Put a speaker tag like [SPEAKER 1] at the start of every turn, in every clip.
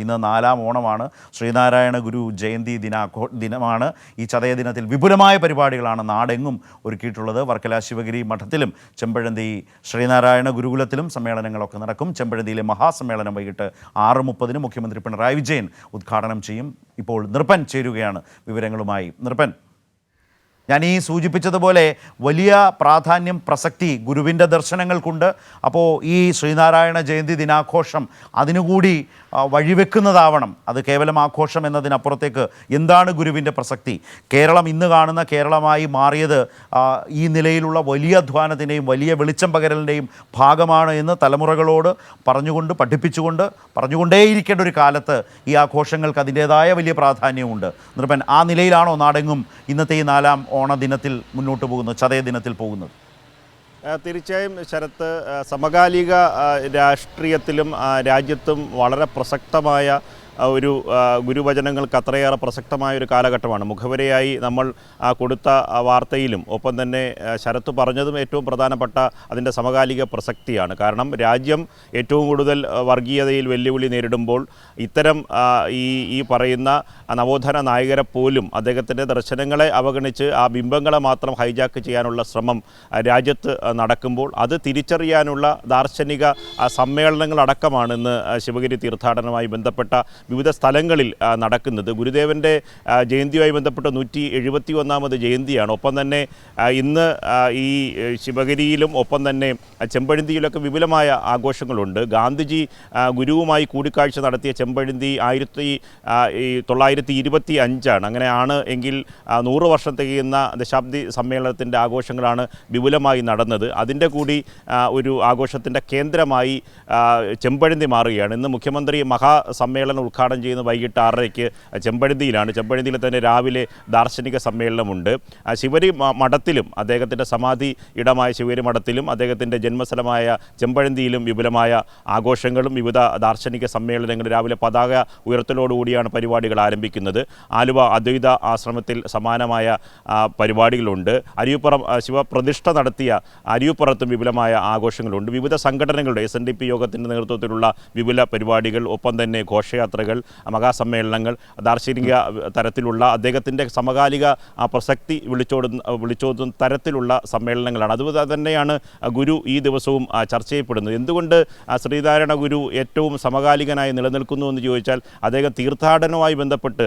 [SPEAKER 1] ഇന്ന് 4-ാം ഓണമാണ്. ശ്രീനാരായണ ഗുരു ജയന്തി ദിനമാണ്. ഈ ചതയ ദിനത്തിൽ വിപുലമായ പരിപാടികളാണ് നാടെങ്ങും ഒരുക്കിയിട്ടുള്ളത്. വർക്കല ശിവഗിരി മഠത്തിലും ചെമ്പഴന്തി ശ്രീനാരായണ ഗുരുകുലത്തിലും സമ്മേളനങ്ങളൊക്കെ നടക്കും. ചെമ്പഴന്തിയിലെ മഹാസമ്മേളനം വൈകിട്ട് 6:30 മുഖ്യമന്ത്രി പിണറായി വിജയൻ ഉദ്ഘാടനം ചെയ്യും. ഇപ്പോൾ നിർപ്പൻ ചേരുകയാണ് വിവരങ്ങളുമായി. നിർപ്പൻ, ഞാൻ ഈ സൂചിപ്പിച്ചതുപോലെ വലിയ പ്രാധാന്യം, പ്രസക്തി ഗുരുവിൻ്റെ ദർശനങ്ങൾക്കുണ്ട്. അപ്പോൾ ഈ ശ്രീനാരായണ ജയന്തി ദിനാഘോഷം അതിനുകൂടി വഴിവെക്കുന്നതാവണം. അത് കേവലം ആഘോഷം എന്നതിനപ്പുറത്തേക്ക് എന്താണ് ഗുരുവിൻ്റെ പ്രസക്തി? കേരളം ഇന്ന് കാണുന്ന കേരളമായി മാറിയത് ഈ നിലയിലുള്ള വലിയ അധ്വാനത്തിൻ്റെയും വലിയ വെളിച്ചം പകരലിൻ്റെയും ഭാഗമാണ് എന്ന് തലമുറകളോട് പഠിപ്പിച്ചുകൊണ്ട് പറഞ്ഞുകൊണ്ടേയിരിക്കേണ്ട ഒരു കാലത്ത് ഈ ആഘോഷങ്ങൾക്ക് അതിൻ്റേതായ വലിയ പ്രാധാന്യമുണ്ട്. നിർപ്പൻ, ആ നിലയിലാണോ നാടെങ്ങും ഇന്നത്തെ ഈ 4-ാം ഓണദിനത്തിൽ മുന്നോട്ട് പോകുന്നത്, ചതയ ദിനത്തിൽ പോകുന്നത്?
[SPEAKER 2] തീർച്ചയായും ശരത്ത്, സമകാലിക രാഷ്ട്രീയത്തിലും രാജ്യത്തും വളരെ പ്രസക്തമായ ഒരു ഗുരുവചനങ്ങൾക്ക് അത്രയേറെ പ്രസക്തമായ ഒരു കാലഘട്ടമാണ്. മുഖവരയായി നമ്മൾ കൊടുത്ത വാർത്തയിലും ഒപ്പം തന്നെ ശരത്ത് പറഞ്ഞതും ഏറ്റവും പ്രധാനപ്പെട്ട അതിൻ്റെ സമകാലിക പ്രസക്തിയാണ്. കാരണം രാജ്യം ഏറ്റവും കൂടുതൽ വർഗീയതയിൽ വെല്ലുവിളി നേരിടുമ്പോൾ ഇത്തരം ഈ പറയുന്ന നവോത്ഥാന നായകരെ പോലും അദ്ദേഹത്തിൻ്റെ ദർശനങ്ങളെ അവഗണിച്ച് ആ ബിംബങ്ങളെ മാത്രം ഹൈജാക്ക് ചെയ്യാനുള്ള ശ്രമം രാജ്യത്ത് നടക്കുമ്പോൾ അത് തിരിച്ചറിയാനുള്ള ദാർശനിക സമ്മേളനങ്ങളടക്കമാണ് ഇന്ന് ശിവഗിരി തീർത്ഥാടനവുമായി ബന്ധപ്പെട്ട വിവിധ സ്ഥലങ്ങളിൽ നടക്കുന്നത്. ഗുരുദേവൻ്റെ ജയന്തിയുമായി ബന്ധപ്പെട്ട് 171ാമത് ജയന്തിയാണ്. ഒപ്പം തന്നെ ഇന്ന് ഈ ശിവഗിരിയിലും ഒപ്പം തന്നെ ചെമ്പഴന്തിയിലൊക്കെ വിപുലമായ ആഘോഷങ്ങളുണ്ട്. ഗാന്ധിജി ഗുരുവുമായി കൂടിക്കാഴ്ച നടത്തിയ ചെമ്പഴന്തി 1925 അങ്ങനെയാണ് എങ്കിൽ 100 വർഷം തികയുന്ന ദശാബ്ദി സമ്മേളനത്തിൻ്റെ ആഘോഷങ്ങളാണ് വിപുലമായി നടന്നത്. അതിൻ്റെ കൂടി ഒരു ആഘോഷത്തിൻ്റെ കേന്ദ്രമായി ചെമ്പഴന്തി മാറുകയാണ്. ഇന്ന് മുഖ്യമന്ത്രി മഹാസമ്മേളനം ഉദ്ഘാടനം ചെയ്യുന്ന വൈകിട്ട് 6:30 ചെമ്പഴന്തിയിലാണ്. ചെമ്പഴന്തിയിൽ തന്നെ രാവിലെ ദാർശനിക സമ്മേളനമുണ്ട്. ശിവഗിരി മഠത്തിലും അദ്ദേഹത്തിൻ്റെ സമാധി ഇടമായ ശിവഗിരി മഠത്തിലും അദ്ദേഹത്തിൻ്റെ ജന്മസ്ഥലമായ ചെമ്പഴന്തിയിലും വിപുലമായ ആഘോഷങ്ങളും വിവിധ ദാർശനിക സമ്മേളനങ്ങളും രാവിലെ പതാക ഉയർത്തലോടുകൂടിയാണ് പരിപാടികൾ ആരംഭിക്കുന്നത്. ആലുവ അദ്വൈത ആശ്രമത്തിൽ സമാനമായ പരിപാടികളുണ്ട്. അരിയൂപ്പുറം ശിവപ്രതിഷ്ഠ നടത്തിയ അരിയൂപ്പുറത്തും വിപുലമായ ആഘോഷങ്ങളുണ്ട്. വിവിധ സംഘടനകളുടെ SNDP യോഗത്തിൻ്റെ നേതൃത്വത്തിലുള്ള വിപുല പരിപാടികൾ, ഒപ്പം തന്നെ ഘോഷയാത്രകൾ, മഹാസമ്മേളനങ്ങൾ, ദാർശനിക തരത്തിലുള്ള അദ്ദേഹത്തിൻ്റെ സമകാലിക പ്രസക്തി വിളിച്ചോതുന്ന തരത്തിലുള്ള സമ്മേളനങ്ങളാണ്. അതുപോലെ തന്നെയാണ് ഗുരു ഈ ദിവസവും ചർച്ച ചെയ്യപ്പെടുന്നത്. എന്തുകൊണ്ട് ശ്രീനാരായണ ഗുരു ഏറ്റവും സമകാലികനായി നിലനിൽക്കുന്നു എന്ന് ചോദിച്ചാൽ അദ്ദേഹം തീർത്ഥാടനവുമായി ബന്ധപ്പെട്ട്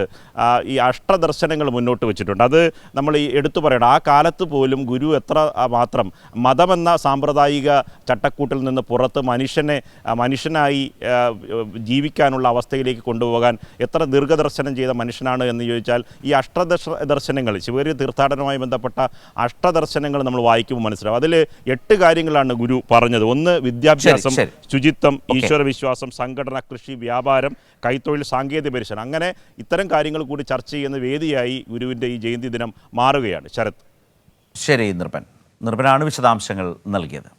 [SPEAKER 2] ഈ അഷ്ടദർശനങ്ങൾ മുന്നോട്ട് വെച്ചിട്ടുണ്ട്. അത് നമ്മൾ ഈ എടുത്തു പറയണം. ആ കാലത്ത് പോലും ഗുരു എത്ര മാത്രം മതമെന്ന സാമ്പ്രദായിക ചട്ടക്കൂട്ടിൽ നിന്ന് പുറത്ത് മനുഷ്യനായി ജീവിക്കാനുള്ള അവസ്ഥയിലേക്ക് കൊണ്ടുപോകാൻ എത്ര ദീർഘദർശനം ചെയ്ത മനുഷ്യനാണ് എന്ന് ചോദിച്ചാൽ ഈ അഷ്ടദർശനങ്ങൾ, ശിവഗിരി തീർത്ഥാടനവുമായി ബന്ധപ്പെട്ട അഷ്ടദർശനങ്ങൾ നമ്മൾ വായിക്കുമ്പോൾ മനസ്സിലാവും. അതിൽ 8 കാര്യങ്ങളാണ് ഗുരു പറഞ്ഞത്. 1 വിദ്യാഭ്യാസം, ശുചിത്വം, ഈശ്വരവിശ്വാസം, സംഘടന, കൃഷി, വ്യാപാരം, കൈത്തൊഴിൽ, സാങ്കേതിക പരിശീലനം, അങ്ങനെ ഇത്തരം കാര്യങ്ങൾ കൂടി ചർച്ച ചെയ്യുന്ന വേദിയായി ഗുരുവിൻ്റെ ഈ ജയന്തി ദിനം മാറുകയാണ്. ശരത്.
[SPEAKER 1] ശരി നിർപ്പൻ. നിർപ്പനാണ് വിശദാംശങ്ങൾ നൽകിയത്.